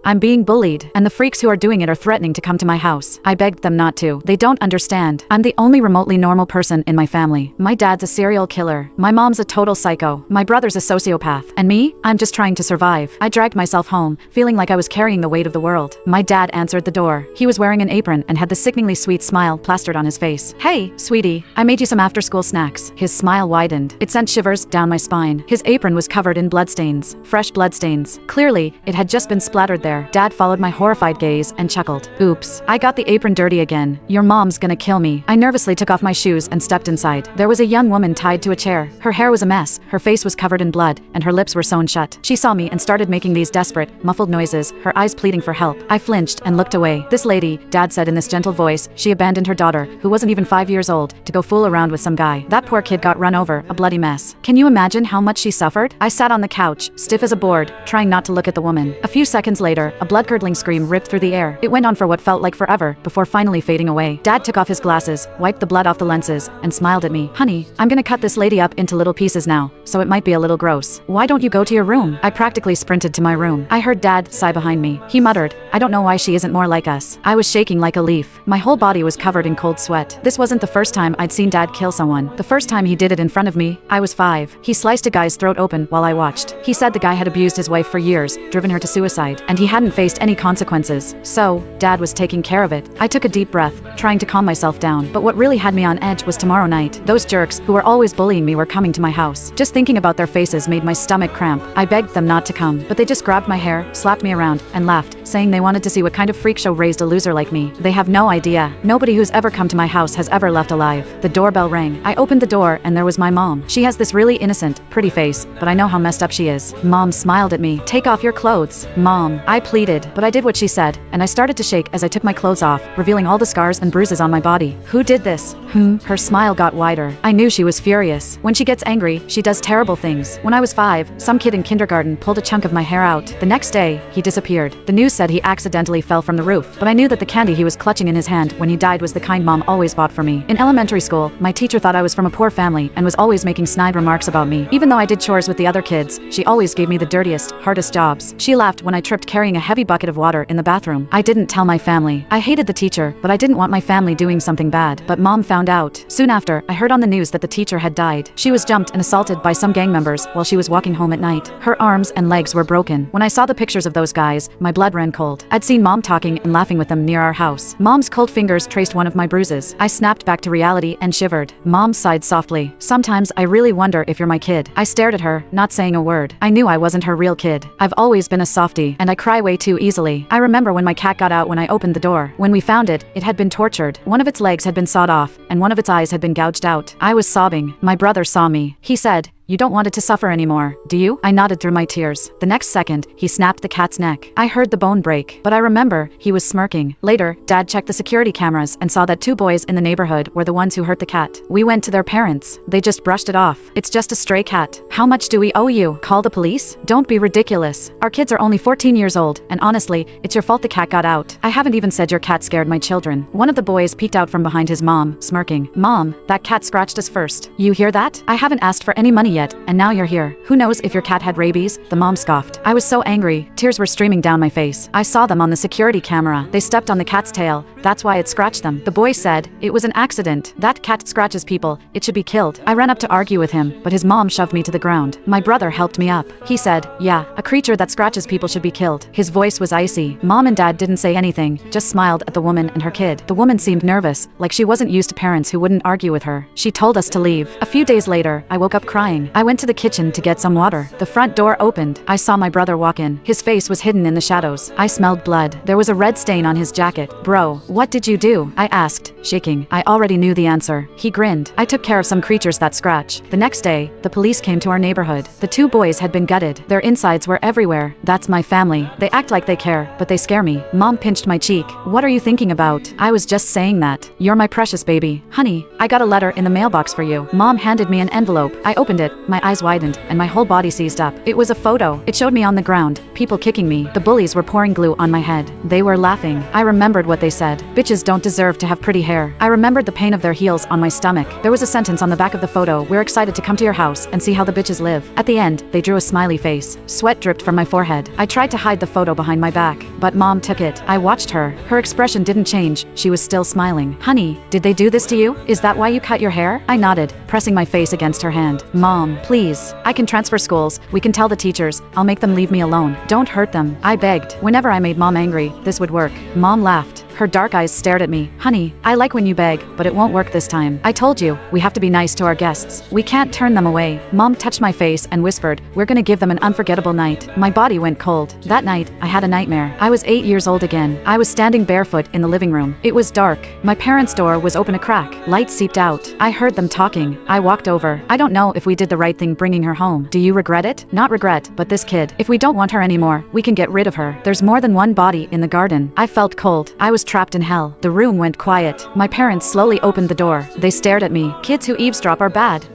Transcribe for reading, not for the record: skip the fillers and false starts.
I'm being bullied, and the freaks who are doing it are threatening to come to my house. I begged them not to. They don't understand. I'm the only remotely normal person in my family. My dad's a serial killer. My mom's a total psycho. My brother's a sociopath. And me? I'm just trying to survive. I dragged myself home, feeling like I was carrying the weight of the world. My dad answered the door. He was wearing an apron and had the sickeningly sweet smile plastered on his face. Hey, sweetie, I made you some after-school snacks. His smile widened. It sent shivers down my spine. His apron was covered in bloodstains. Fresh bloodstains. Clearly, it had just been splattered there. Dad followed my horrified gaze and chuckled. Oops, I got the apron dirty again. Your mom's gonna kill me. I nervously took off my shoes and stepped inside. There was a young woman tied to a chair. Her hair was a mess, her face was covered in blood, and her lips were sewn shut. She saw me and started making these desperate, muffled noises, her eyes pleading for help. I flinched and looked away. This lady, Dad said in this gentle voice, she abandoned her daughter, who wasn't even 5 years old, to go fool around with some guy. That poor kid got run over, a bloody mess. Can you imagine how much she suffered? I sat on the couch, stiff as a board, trying not to look at the woman. A few seconds later, a blood-curdling scream ripped through the air. It went on for what felt like forever, before finally fading away. Dad took off his glasses, wiped the blood off the lenses, and smiled at me. Honey, I'm gonna cut this lady up into little pieces now, so it might be a little gross. Why don't you go to your room? I practically sprinted to my room. I heard Dad sigh behind me. He muttered, I don't know why she isn't more like us. I was shaking like a leaf. My whole body was covered in cold sweat. This wasn't the first time I'd seen Dad kill someone. The first time he did it in front of me, I was 5. He sliced a guy's throat open while I watched. He said the guy had abused his wife for years, driven her to suicide, and he hadn't faced any consequences. So, Dad was taking care of it. I took a deep breath, trying to calm myself down. But what really had me on edge was tomorrow night. Those jerks, who were always bullying me, were coming to my house. Just thinking about their faces made my stomach cramp. I begged them not to come, but they just grabbed my hair, slapped me around, and laughed, saying they wanted to see what kind of freak show raised a loser like me. They have no idea. Nobody who's ever come to my house has ever left alive. The doorbell rang. I opened the door and there was my mom. She has this really innocent, pretty face, but I know how messed up she is. Mom smiled at me. Take off your clothes, Mom. I pleaded, but I did what she said, and I started to shake as I took my clothes off, revealing all the scars and bruises on my body. Who did this? Her smile got wider. I knew she was furious. When she gets angry, she does terrible things. When I was 5, some kid in kindergarten pulled a chunk of my hair out. The next day, he disappeared. The news said he accidentally fell from the roof, but I knew that the candy he was clutching in his hand when he died was the kind Mom always bought for me. In elementary school, my teacher thought I was from a poor family and was always making snide remarks about me. Even though I did chores with the other kids, she always gave me the dirtiest, hardest jobs. She laughed when I tripped carrying a heavy bucket of water in the bathroom. I didn't tell my family. I hated the teacher, but I didn't want my family doing something bad. But Mom found out. Soon after, I heard on the news that the teacher had died. She was jumped and assaulted by some gang members while she was walking home at night. Her arms and legs were broken. When I saw the pictures of those guys, my blood ran cold. I'd seen Mom talking and laughing with them near our house. Mom's cold fingers traced one of my bruises. I snapped back to reality and shivered. Mom sighed softly. Sometimes I really wonder if you're my kid. I stared at her, not saying a word. I knew I wasn't her real kid. I've always been a softie, and I cry way too easily. I remember when my cat got out when I opened the door. When we found it, it had been tortured. One of its legs had been sawed off, and one of its eyes had been gouged out. I was sobbing. My brother saw me. He said, "You don't want it to suffer anymore, do you?" I nodded through my tears. The next second, he snapped the cat's neck. I heard the bone break, but I remember, he was smirking. Later, Dad checked the security cameras and saw that 2 boys in the neighborhood were the ones who hurt the cat. We went to their parents. They just brushed it off. It's just a stray cat. How much do we owe you? Call the police? Don't be ridiculous. Our kids are only 14 years old, and honestly, it's your fault the cat got out. I haven't even said your cat scared my children. One of the boys peeked out from behind his mom, smirking. Mom, that cat scratched us first. You hear that? I haven't asked for any money yet, and now you're here. Who knows if your cat had rabies? The mom scoffed. I was so angry. Tears were streaming down my face. I saw them on the security camera. They stepped on the cat's tail. That's why it scratched them. The boy said, "It was an accident. That cat scratches people. It should be killed." I ran up to argue with him, but his mom shoved me to the ground. My brother helped me up. He said, "Yeah, a creature that scratches people should be killed." His voice was icy. Mom and Dad didn't say anything, just smiled at the woman and her kid. The woman seemed nervous, like she wasn't used to parents who wouldn't argue with her. She told us to leave. A few days later, I woke up crying. I went to the kitchen to get some water. The front door opened. I saw my brother walk in. His face was hidden in the shadows. I smelled blood. There was a red stain on his jacket. "Bro, what did you do?" I asked, shaking. I already knew the answer. He grinned. "I took care of some creatures that scratch." The next day, the police came to our neighborhood. The 2 boys had been gutted. Their insides were everywhere. That's my family. They act like they care, but they scare me. Mom pinched my cheek. "What are you thinking about?" I was just saying that. "You're my precious baby. Honey, I got a letter in the mailbox for you." Mom handed me an envelope. I opened it. My eyes widened, and my whole body seized up. It was a photo. It showed me on the ground, people kicking me. The bullies were pouring glue on my head. They were laughing. I remembered what they said. Bitches don't deserve to have pretty hair. I remembered the pain of their heels on my stomach. There was a sentence on the back of the photo, "We're excited to come to your house and see how the bitches live." At the end, they drew a smiley face. Sweat dripped from my forehead. I tried to hide the photo behind my back. but Mom took it. I watched her. Her expression didn't change. She was still smiling. Honey, did they do this to you? Is that why you cut your hair? I nodded, pressing my face against her hand. Mom, please. I can transfer schools. We can tell the teachers. I'll make them leave me alone. Don't hurt them. I begged. Whenever I made Mom angry, this would work. Mom laughed. Her dark eyes stared at me. Honey, I like when you beg, but it won't work this time. I told you, we have to be nice to our guests. We can't turn them away. Mom touched my face and whispered, we're gonna give them an unforgettable night. My body went cold. That night, I had a nightmare. I was 8 years old again. I was standing barefoot in the living room. It was dark. My parents' door was open a crack. Light seeped out. I heard them talking. I walked over. I don't know if we did the right thing bringing her home. Do you regret it? Not regret, but this kid. If we don't want her anymore, we can get rid of her. There's more than one body in the garden. I felt cold. I was trapped in hell. The room went quiet. My parents slowly opened the door. They stared at me. Kids who eavesdrop are bad.